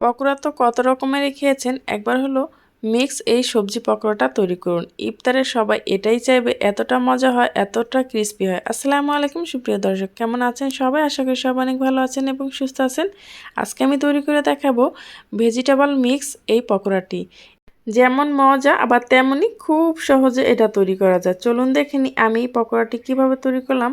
পকোড়া তো কত রকমেরই খেয়েছেন, একবার হলো মিক্স এই সবজি পকোড়াটা তৈরি করুন। ইফতারে সবাই এটাই চাইবে, এতটা মজা হয়, এতটা ক্রিস্পি হয়। আসসালামু আলাইকুম সুপ্রিয় দর্শক, কেমন আছেন সবাই? আশা করি সবাই অনেক ভালো আছেন এবং সুস্থ আছেন। আজকে আমি তৈরি করে দেখাবো ভেজিটেবল মিক্স এই পকোড়াটি। যেমন মজা আবার তেমনই খুব সহজে এটা তৈরি করা যায়। চলুন দেখে নিই আমি পকোড়াটি কিভাবে তৈরি করলাম।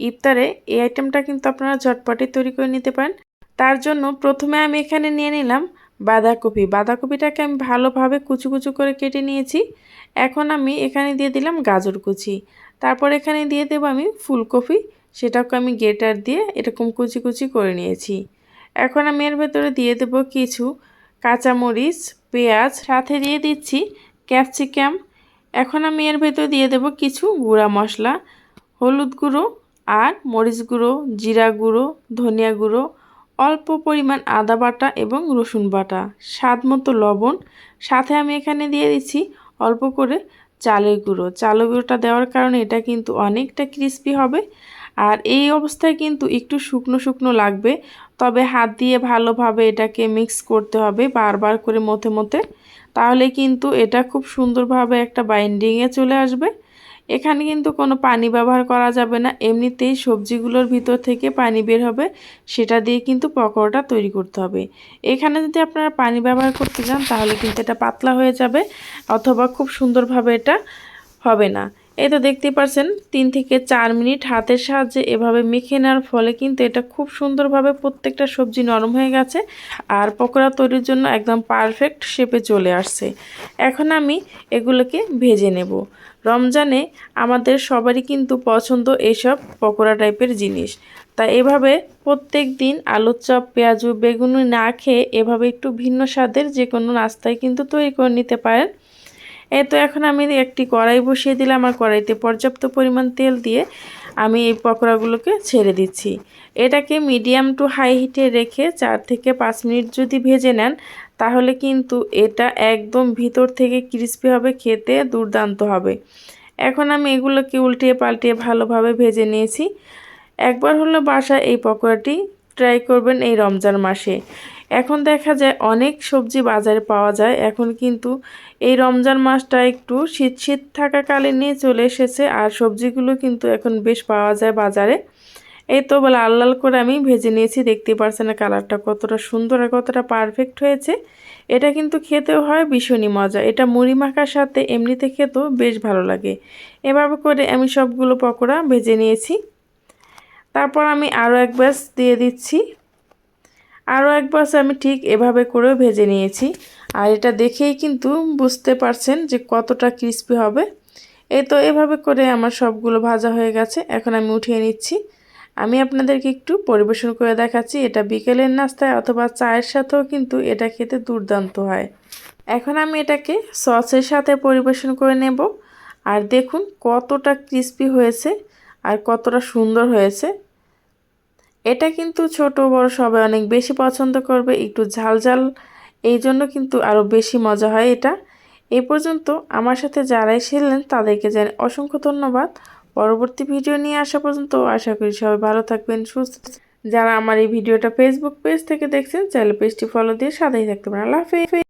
ইফতারে এই আইটেমটা কিন্তু আপনারা ঝটপটে তৈরি করে নিতে পারেন। তার জন্য প্রথমে আমি এখানে নিয়ে নিলাম বাঁধাকপি। বাঁধাকপিটাকে আমি ভালোভাবে কুচু কুচু করে কেটে নিয়েছি। এখন আমি এখানে দিয়ে দিলাম গাজর কুচি। তারপর এখানে দিয়ে দেবো আমি ফুলকপি, সেটাকে আমি গ্রেটার দিয়ে এরকম কুচি কুচি করে নিয়েছি। এখন আমি এর ভেতরে দিয়ে দেবো কিছু কাঁচামরিচ, পেঁয়াজ, সাথে দিয়ে দিচ্ছি ক্যাপসিকাম। এখন আমি এর ভেতর দিয়ে দেব কিছু গুঁড়া মশলা, হলুদ গুঁড়ো আর মরিচ গুঁড়ো, জিরা গুঁড়ো, ধনিয়া গুঁড়ো, অল্প পরিমাণ আদা বাটা এবং রসুন বাটা, স্বাদ মতো লবণ। সাথে আমি এখানে দিয়ে দিচ্ছি অল্প করে চালের গুঁড়ো। চালের গুঁড়োটা দেওয়ার কারণে এটা কিন্তু অনেকটা ক্রিস্পি হবে। আর এই অবস্থায় কিন্তু একটু শুকনো শুকনো লাগবে, তবে হাত দিয়ে ভালোভাবে এটাকে মিক্স করতে হবে বারবার করে মথে মথে, তাহলে কিন্তু এটা খুব সুন্দরভাবে একটা বাইন্ডিংয়ে চলে আসবে। এখানে কিন্তু কোনো পানি ব্যবহার করা যাবে না, এমনিতেই সবজিগুলোর ভিতর থেকে পানি বের হবে, সেটা দিয়ে কিন্তু পকোড়াটা তৈরি করতে হবে। এখানে যদি আপনারা পানি ব্যবহার করতে যান তাহলে কিন্তু এটা পাতলা হয়ে যাবে অথবা খুব সুন্দরভাবে এটা হবে না। এই তো দেখতেই পাচ্ছেন 3 থেকে 4 মিনিট হাতের সাহায্যে এভাবে মেখে নেওয়ার ফলে কিন্তু এটা খুব সুন্দরভাবে প্রত্যেকটা সবজি নরম হয়ে গেছে আর পকোড়া তৈরির জন্য একদম পারফেক্ট শেপে চলে আসছে। এখন আমি এগুলোকে ভেজে নেব। রমজানে আমাদের সবারই কিন্তু পছন্দ এইসব পকোড়া টাইপের জিনিস, তাই এভাবে প্রত্যেক দিন আলুর চপ, পেঁয়াজু, বেগুনি না খেয়ে এভাবে একটু ভিন্ন স্বাদের যে কোনো নাস্তায় কিন্তু তৈরি করে নিতে পারেন। এই তো এখন আমি একটি কড়াই বসিয়ে দিলাম আর কড়াইতে পর্যাপ্ত পরিমাণ তেল দিয়ে আমি এই পকোড়াগুলোকে ছেড়ে দিচ্ছি। এটাকে মিডিয়াম টু হাই হিটে রেখে 4 থেকে 5 মিনিট যদি ভেজে নেন তাহলে কিন্তু এটা একদম ভিতর থেকে ক্রিস্পি হবে, খেতে দুর্দান্ত হবে। এখন আমি এগুলোকে উল্টিয়ে পাল্টিয়ে ভালোভাবে ভেজে নিয়েছি। একবার হলো বাসায় এই পকোড়াটি ট্রাই করবেন এই রমজান মাসে। এখন দেখা যায় অনেক সবজি বাজারে পাওয়া যায়, এখন কিন্তু এই রমজান মাসটা একটু শীত শীত থাকাকালীনই চলে এসেছে আর সবজিগুলো কিন্তু এখন বেশ পাওয়া যায় বাজারে। এই তো লাল লাল করে আমি ভেজে নিয়েছি, দেখতে পাচ্ছেন কালারটা কতটা সুন্দর আর কতটা পারফেক্ট হয়েছে। এটা কিন্তু খেতেও হয় ভীষণই মজা, এটা মুড়ি মাখার সাথে এমনিতে খেতেও বেশ ভালো লাগে। এভাবে করে আমি সবগুলো পকোড়া ভেজে নিয়েছি। তারপর আমি আরও এক ব্যাচ দিয়ে দিচ্ছি। আরও এক ব্যাচ আমি ঠিক এভাবে করেও ভেজে নিয়েছি আর এটা দেখেই কিন্তু বুঝতে পারছেন যে কতটা ক্রিস্পি হবে। এই তো এভাবে করে আমার সবগুলো ভাজা হয়ে গেছে, এখন আমি উঠিয়ে নিচ্ছি। আমি আপনাদেরকে একটু পরিবেশন করে দেখাচ্ছি, এটা বিকেলের নাস্তায় অথবা চায়ের সাথেও কিন্তু এটা খেতে দুর্দান্ত হয়। এখন আমি এটাকে সসের সাথে পরিবেশন করে নেব। আর দেখুন কতটা ক্রিস্পি হয়েছে আর কতটা সুন্দর হয়েছে। এটা কিন্তু ছোট বড় সবাই অনেক বেশি পছন্দ করবে, একটু ঝাল ঝাল, এই জন্য কিন্তু আরও বেশি মজা হয় এটা। এই পর্যন্ত আমার সাথে যারাই ছিলেন তাদেরকে জানাই অসংখ্য ধন্যবাদ। পরবর্তী ভিডিও নিয়ে আসা পর্যন্ত আশা করি সবাই ভালো থাকবেন, সুস্থ। যারা আমার এই ভিডিওটা ফেসবুক পেজ থেকে দেখছেন চাইলে পেজটি ফলো দিয়ে সাথেই থাকতে পারেন। আল্লাহ হাফেজ।